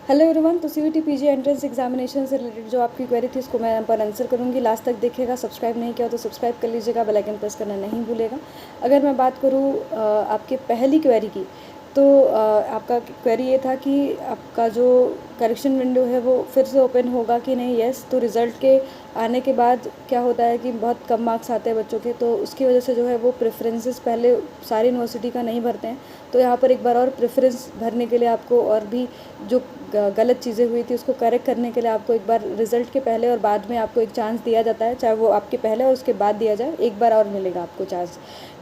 Hello everyone. तो CUET PG entrance examination से related जो आपकी क्वेरी थी उसको मैं यहाँ पर आंसर करूँगी। लास्ट तक देखिएगा। सब्सक्राइब नहीं किया तो सब्सक्राइब कर लीजिएगा, बेल आइकन प्रेस करना नहीं भूलेगा। अगर मैं बात करूँ आपके पहली क्वेरी की, तो आपका क्वेरी ये था कि आपका जो करेक्शन विंडो है वो फिर से ओपन होगा कि नहीं। येस। तो रिज़ल्ट के आने के बाद क्या होता है कि बहुत कम मार्क्स आते हैं बच्चों के, तो उसकी वजह से जो है वो प्रेफरेंसेस पहले सारी यूनिवर्सिटी का नहीं भरते हैं। तो यहाँ पर एक बार और प्रेफरेंस भरने के लिए आपको, और भी जो गलत चीज़ें हुई थी उसको करेक्ट करने के लिए आपको एक बार रिज़ल्ट के पहले और बाद में आपको एक चांस दिया जाता है, चाहे वो आपके पहले और उसके बाद दिया जाए, एक बार और मिलेगा आपको चांस।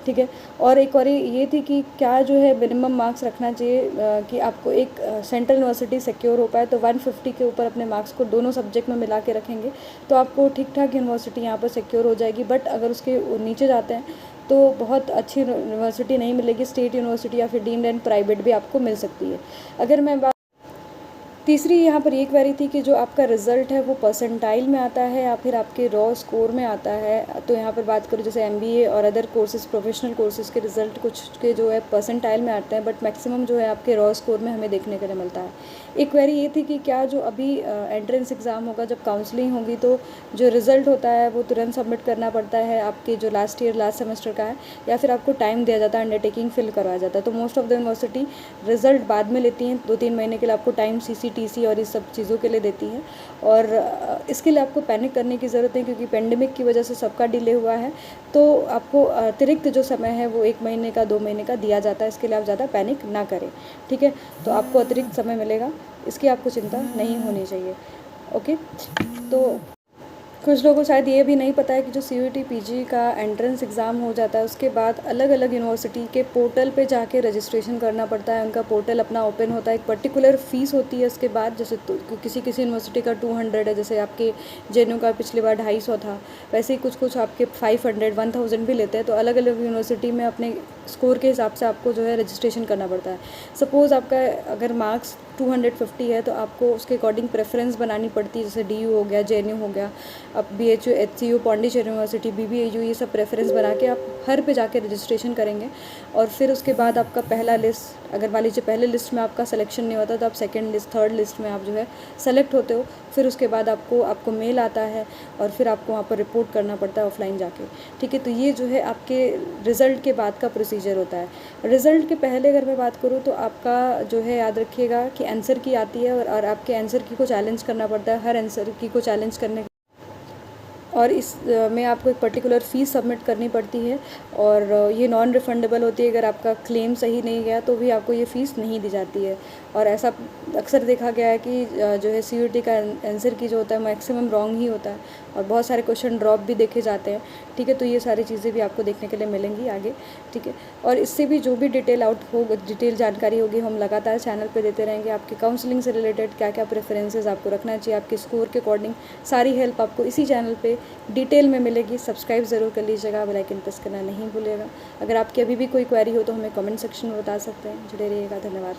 ठीक है। और एक और ये थी कि क्या जो है मिनिमम मार्क्स रखना चाहिए कि आपको एक सेंट्रल यूनिवर्सिटी सिक्योर हो पाए, तो 150 के ऊपर अपने मार्क्स को दोनों सब्जेक्ट में मिला के रखेंगे तो आपको ठीक ठाक यूनिवर्सिटी यहाँ पर सिक्योर हो जाएगी। बट अगर उसके नीचे जाते हैं तो बहुत अच्छी यूनिवर्सिटी नहीं मिलेगी। स्टेट यूनिवर्सिटी या फिर डीम्ड एंड प्राइवेट भी आपको मिल सकती है। अगर मैं तीसरी यहाँ पर ये क्वेरी थी कि जो आपका रिज़ल्ट है वो परसेंटाइल में आता है या फिर आपके रॉ स्कोर में आता है। तो यहाँ पर बात करूँ जैसे एमबीए और अदर कोर्सेज, प्रोफेशनल कोर्सेज के रिज़ल्ट कुछ के जो है परसेंटाइल में आते हैं, बट मैक्सिमम जो है आपके रॉ स्कोर में हमें देखने के लिए मिलता है। एक क्वेरी ये थी कि क्या जो अभी एंट्रेंस एग्ज़ाम होगा, जब काउंसलिंग होगी, तो जो रिज़ल्ट होता है वो तुरंत सबमिट करना पड़ता है आपके जो लास्ट सेमेस्टर का है, या फिर आपको टाइम दिया जाता है, अंडरटेकिंग फिल करवाया जाता है। तो most of the university result बाद में लेती हैं, 2-3 महीने के लिए आपको टाइम सीसीटीसी और इस सब चीज़ों के लिए देती है। और इसके लिए आपको पैनिक करने की ज़रूरत है, क्योंकि पेंडेमिक की वजह से सबका डिले हुआ है। तो आपको अतिरिक्त जो समय है वो 1 महीने का, 2 महीने का दिया जाता है। इसके लिए आप ज़्यादा पैनिक ना करें। ठीक है। तो आपको अतिरिक्त समय मिलेगा, इसकी आपको चिंता नहीं होनी चाहिए। ओके। तो कुछ लोगों को शायद ये भी नहीं पता है कि जो सीयूईटी पीजी का एंट्रेंस एग्ज़ाम हो जाता है उसके बाद अलग अलग यूनिवर्सिटी के पोर्टल पे जाके रजिस्ट्रेशन करना पड़ता है। उनका पोर्टल अपना ओपन होता है, एक पर्टिकुलर फ़ीस होती है उसके बाद। जैसे तो किसी किसी यूनिवर्सिटी का 200 है, जैसे आपके जेएनयू का पिछली बार 250 था, वैसे ही कुछ कुछ आपके 500, 1000 भी लेते हैं। तो अलग अलग यूनिवर्सिटी में अपने स्कोर के हिसाब से आपको जो है रजिस्ट्रेशन करना पड़ता है। सपोज़ आपका अगर मार्क्स 250 है तो आपको उसके अकॉर्डिंग प्रेफरेंस बनानी पड़ती है, जैसे डीयू हो गया, जेएनयू हो गया, अब BHU, HCU, Pondicherry university, BBAU, ये सब प्रेफरेंस बना के आप हर पे जाके रजिस्ट्रेशन करेंगे। और फिर उसके बाद आपका पहला लिस्ट, अगर मान लीजिए पहले लिस्ट में आपका सिलेक्शन नहीं होता तो आप सेकंड लिस्ट, थर्ड लिस्ट में आप जो है सेलेक्ट होते हो। फिर उसके बाद आपको मेल आता है और फिर आपको वहाँ पर रिपोर्ट करना पड़ता है ऑफलाइन जाके। ठीक है। तो ये जो है आपके रिज़ल्ट के बाद का प्रोसीजर होता है। रिज़ल्ट के पहले अगर मैं बात करूँ तो आपका जो है याद रखिएगा कि आंसर की आती है, और आपके आंसर की को चैलेंज करना पड़ता है। हर आंसर की को चैलेंज करने और इस में आपको एक पर्टिकुलर फ़ीस सबमिट करनी पड़ती है, और ये नॉन रिफंडेबल होती है। अगर आपका क्लेम सही नहीं गया तो भी आपको ये फ़ीस नहीं दी जाती है। और ऐसा अक्सर देखा गया है कि जो है सीयूईटी का आंसर की जो होता है मैक्सिमम रॉन्ग ही होता है, और बहुत सारे क्वेश्चन ड्रॉप भी देखे जाते हैं। ठीक है। तो ये सारी चीज़ें भी आपको देखने के लिए मिलेंगी आगे। ठीक है। और इससे भी जो भी डिटेल जानकारी होगी हम लगातार चैनल पे देते रहेंगे। आपके काउंसलिंग से रिलेटेड क्या क्या प्रेफरेंसेस आपको रखना चाहिए, आपके स्कोर के अकॉर्डिंग सारी हेल्प आपको इसी चैनल पे डिटेल में मिलेगी। सब्सक्राइब ज़रूर कर लीजिएगा, बेल आइकन प्रेस करना नहीं भूलिएगा। अगर आपकी अभी भी कोई क्वेरी हो तो हमें कमेंट सेक्शन में बता सकते हैं। जुड़े रहिएगा। धन्यवाद।